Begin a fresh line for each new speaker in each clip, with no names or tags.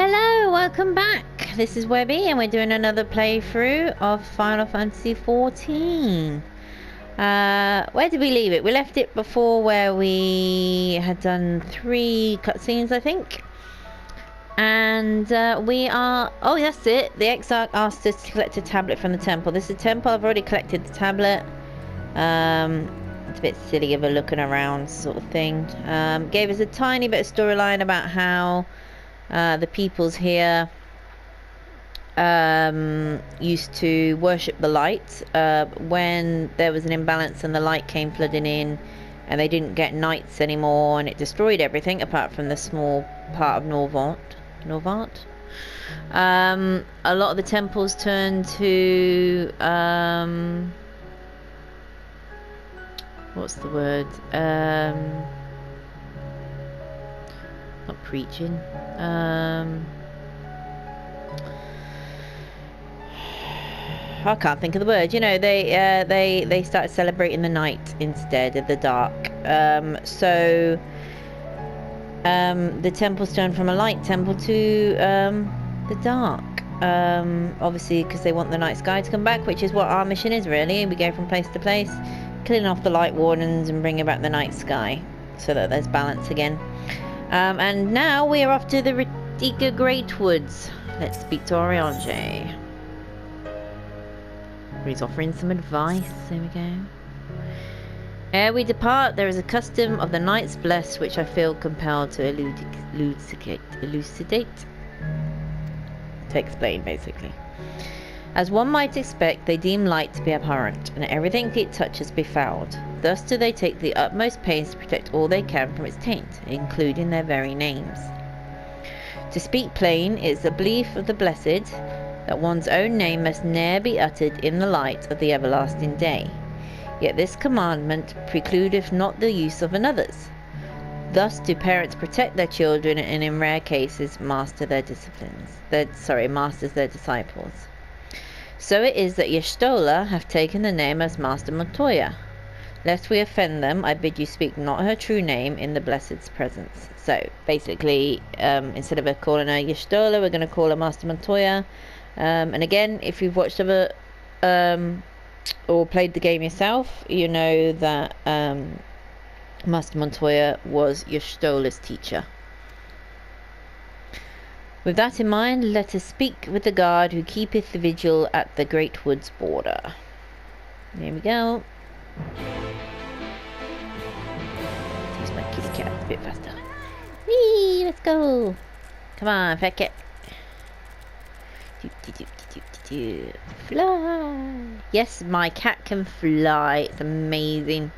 Hello, welcome back. This is Webby and we're doing another playthrough of Final Fantasy XIV. Where did we leave it? We left it before where we had done 3 cutscenes, I think. And we are... Oh, that's it. The Exarch asked us to collect a tablet from the temple. This is the temple. I've already collected the tablet. It's a bit silly of a looking around sort of thing. Gave us a tiny bit of storyline about how the peoples here used to worship the light when there was an imbalance and the light came flooding in and they didn't get nights anymore and it destroyed everything apart from the small part of Norvant. A lot of the temples turned to what's the word? Not preaching. I can't think of the word. You know, they started celebrating the night instead of the dark. So the temple's turned from a light temple to the dark. Obviously, because they want the night sky to come back, which is what our mission is really. We go from place to place, killing off the light wardens and bringing back the night sky, so that there's balance again. And now we are off to the Radika Great Woods. Let's speak to Oriange. He's offering some advice. There we go. Ere we depart, there is a custom of the Knights Blessed which I feel compelled to elucidate. To explain, basically. As one might expect, they deem light to be abhorrent, and everything it touches befouled. Thus do they take the utmost pains to protect all they can from its taint, including their very names. To speak plain, it is the belief of the blessed that one's own name must ne'er be uttered in the light of the everlasting day. Yet this commandment precludeth not the use of another's. Thus do parents protect their children and in rare cases masters their disciples. So it is that yshtola have taken the name as mastermatoya. Lest we offend them, I bid you speak not her true name in the blessed's presence. So basically, instead of calling her yshtola, we're going to call her mastermatoya. And again, if you've watched other or played the game yourself, you know that Master Montoya was Yshtola's teacher. With that in mind, let us speak with the guard who keepeth the vigil at the Great Woods border. There we go. Use my kitty cat a bit faster. Whee! Let's go! Come on, fat cat. Fly! Yes, my cat can fly. It's amazing.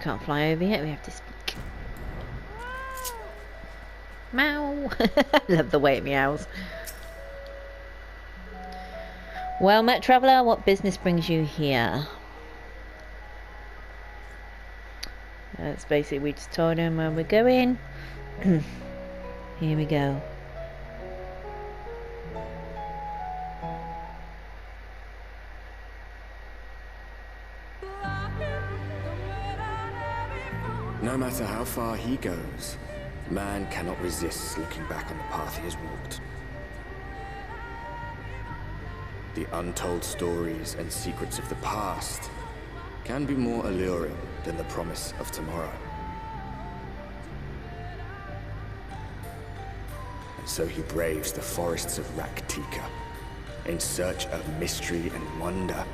Can't fly over yet. We have to speak. Meow. Love the way it meows. Well met, traveller. What business brings you here? That's basically, we just told him where we're going. Here we go.
No matter how far he goes, man cannot resist looking back on the path he has walked. The untold stories and secrets of the past can be more alluring than the promise of tomorrow. And so he braves the forests of Raktika in search of mystery and wonder.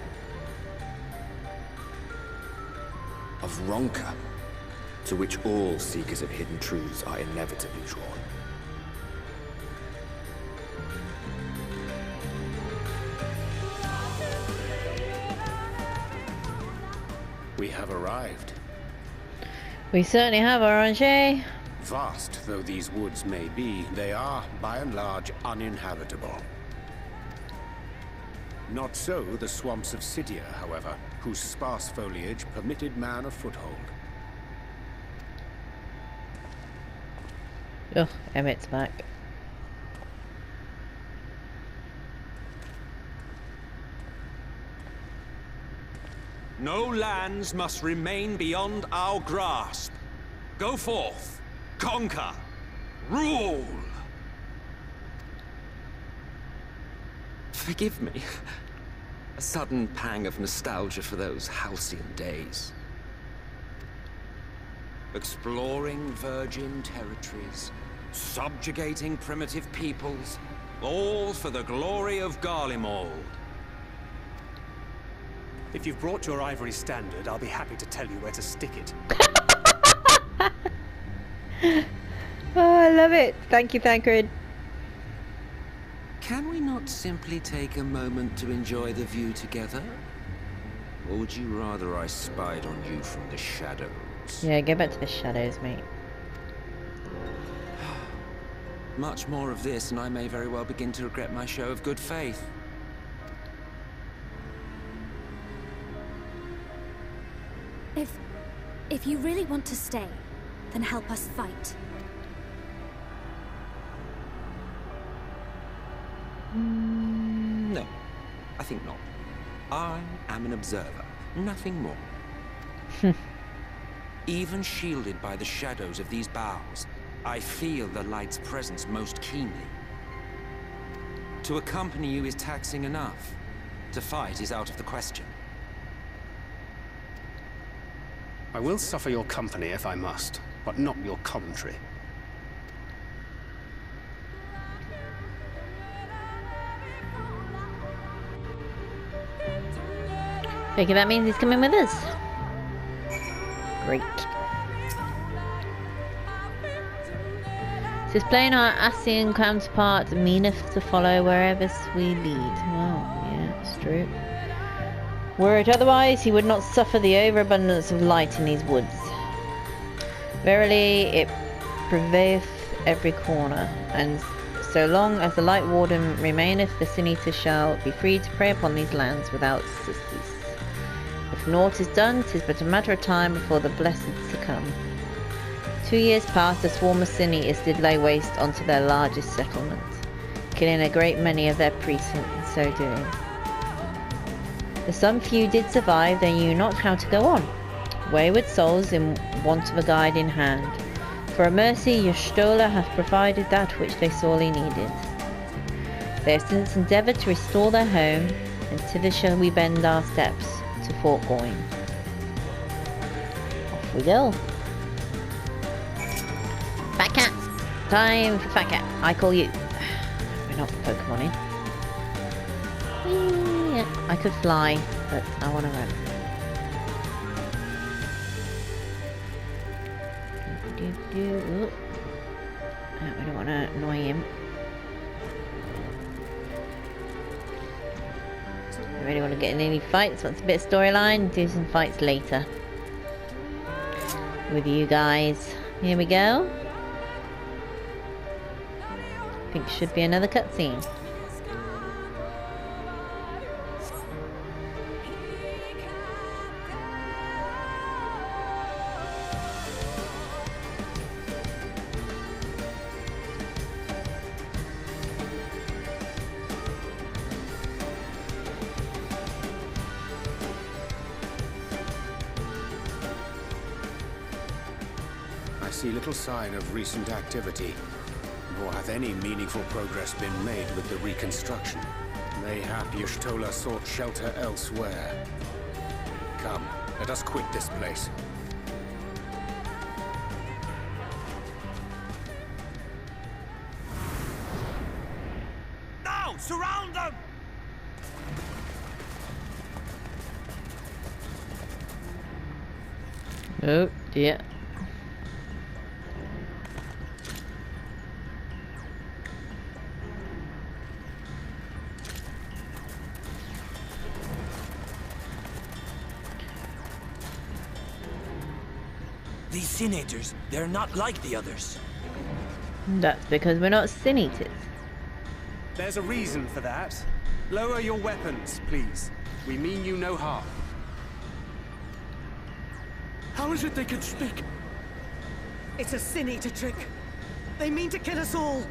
Of Ronka, to which all seekers of hidden truths are inevitably drawn.
We have arrived.
We certainly have, Orange.
Vast though these woods may be, they are, by and large, uninhabitable. Not so the swamps of Cydia, however, whose sparse foliage permitted man a foothold.
Oh, Emmett's back.
No lands must remain beyond our grasp.
Go forth, conquer, rule!
Forgive me. A sudden pang of nostalgia for those halcyon days.
Exploring virgin territories, subjugating primitive peoples, all for the glory of Garlemald.
If you've brought your ivory standard, I'll be happy to tell you where to stick it.
Oh, I love it. Thank you, Thancred.
Can we not simply take a moment to enjoy the view together? Or would you rather I spied on you from the shadows?
Yeah, go back to the shadows, mate.
Much more of this, and I may very well begin to regret my show of good faith.
If you really want to stay, then help us fight.
No, I think not. I am an observer, nothing more. Even shielded by the shadows of these boughs, I feel the light's presence most keenly. To accompany you is taxing enough. To fight is out of the question.
I will suffer your company if I must, but not your commentary.
Okay, that means he's coming with us. Great. Says playing our Ascian counterpart meaneth to follow wherever we lead. Oh, yeah, it's true. Were it otherwise, he would not suffer the overabundance of light in these woods. Verily, it prevaileth every corner, and so long as the light warden remaineth, the Sin Eater shall be free to prey upon these lands without surcease. If naught is done, 'tis but a matter of time before the blessed succumb. 2 years past, a swarm of Sin Eaters did lay waste onto their largest settlement, killing a great many of their priests in so doing. The some few did survive, they knew not how to go on, wayward souls in want of a guiding hand. For a mercy, yshtola hath provided that which they sorely needed. They have since endeavoured to restore their home, and thither shall we bend our steps to Fort Goyne. Off we go. Fat cat! Time for Fat Cat. I call you. We're not Pokemon in. Yeah, I could fly, but I want to run. Oh, we don't want to annoy him. I really want to get in any fights. Want a bit of storyline? Do some fights later. With you guys. Here we go. I think should be another cutscene.
I see little sign of recent activity, nor hath any meaningful progress been made with the reconstruction. Mayhap Y'shtola sought shelter elsewhere. Come, let us quit this place. Now, surround them!
Oh dear.
These Sin Eaters, they're not like the others.
That's because we're not Sin Eaters.
There's a reason for that. Lower your weapons, please. We mean you no harm.
How is it they can speak?
It's a Sin Eater trick. They mean to kill us all.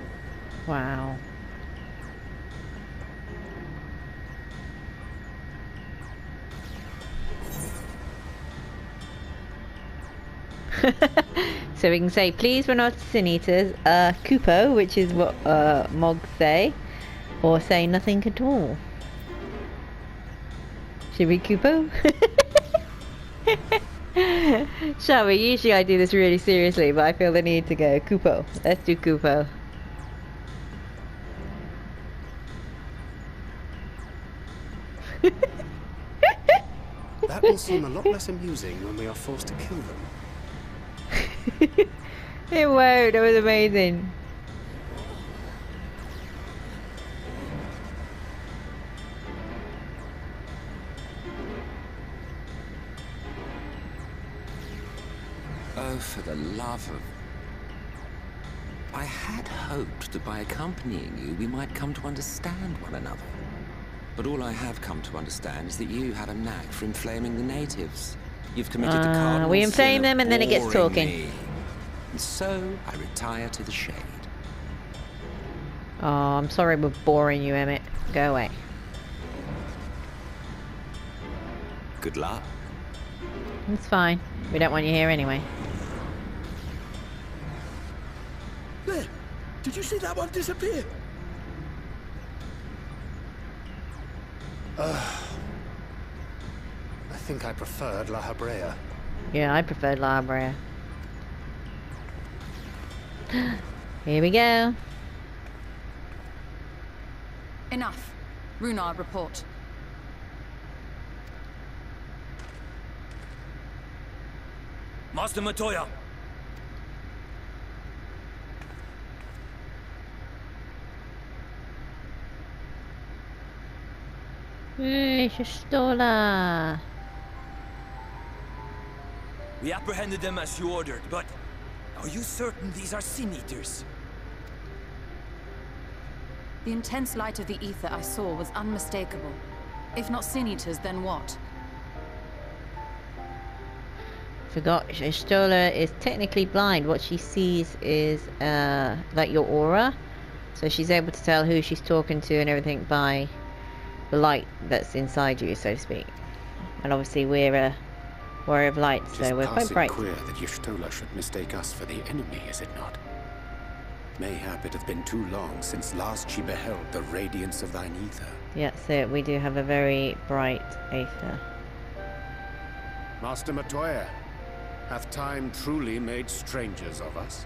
Wow. So we can say, please, we're not sin eaters. Kupo, which is what Mogs say, or say nothing at all. Should we Kupo? Shall we? Usually I do this really seriously, but I feel the need to go Kupo. Let's do Kupo.
That will seem a lot less amusing when we are forced to kill them.
It won't. That was amazing.
Oh, for the love of... I had hoped that by accompanying you, we might come to understand one another. But all I have come to understand is that you had a knack for inflaming the natives. You've committed the cardinal
we
sin
inflame
of
them and then it gets
boring
talking.
me. And so, I retire to the shade.
Oh, I'm sorry we're boring you, Emmett. Go away.
Good luck.
It's fine. We don't want you here anyway.
There! Did you see that one disappear?
I think I preferred La Habrea.
Yeah, I preferred La Brea. Here we go.
Enough. Runar, report.
Mastermatoya!
Yshtola.
We apprehended them as you ordered, but are you certain these are sin eaters?
The intense light of the ether I saw was unmistakable. If not sin eaters, then what?
Forgot, Yshtola is technically blind. What she sees is like your aura. So she's able to tell who she's talking to and everything by the light that's inside you, so to speak. And obviously we're a warrior of light, so we're quite bright.
It's queer that Yshtola should mistake us for the enemy, is it not? Mayhap it hath been too long since last she beheld the radiance of thine ether.
Yeah, so we do have a very bright aether.
Mastermatoya, hath time truly made strangers of us?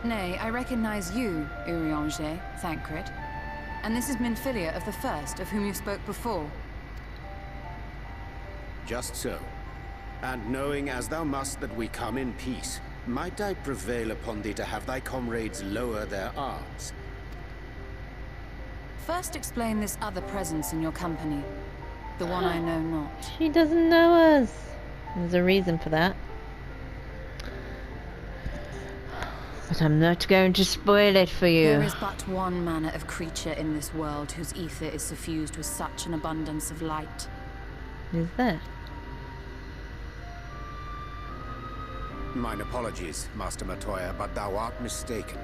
Nay, I recognize you, Urianger, Thancred. And this is Minfilia of the First, of whom you spoke before.
Just so. And knowing as thou must that we come in peace, might I prevail upon thee to have thy comrades lower their arms?
First explain this other presence in your company. The one I know not.
She doesn't know us. There's a reason for that. But I'm not going to spoil it for you.
There is but one manner of creature in this world whose ether is suffused with such an abundance of light.
Is there?
Mine apologies, Mastermatoya, but thou art mistaken.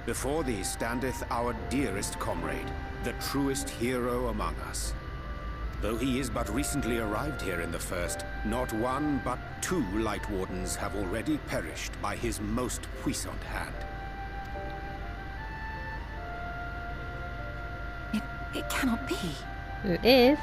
Before thee standeth our dearest comrade, the truest hero among us. Though he is but recently arrived here in the First, not one but two Light Wardens have already perished by his most puissant hand.
It cannot be.
It is.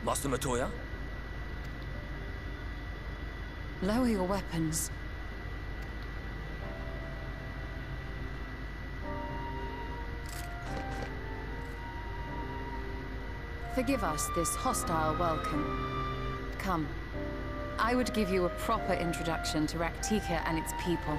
Mastermatoya?
Lower your weapons. Forgive us this hostile welcome. Come. I would give you a proper introduction to Raktika and its people.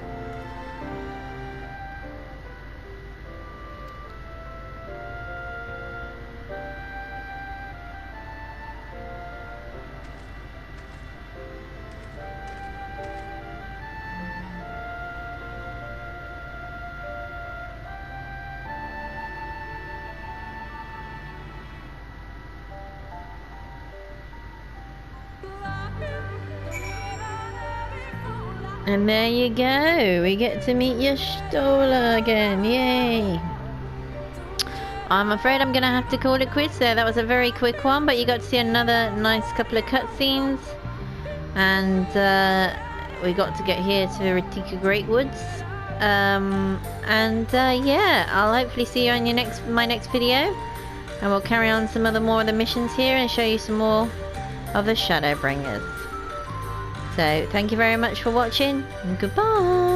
And there you go. We get to meet Yshtola again. Yay. I'm afraid I'm going to have to call it quits there. That was a very quick one, but you got to see another nice couple of cutscenes. And we got to get here to the Ratika Great Woods. Yeah, I'll hopefully see you on my next video. And we'll carry on some more of the missions here and show you some more of the Shadowbringers. So, thank you very much for watching, and goodbye!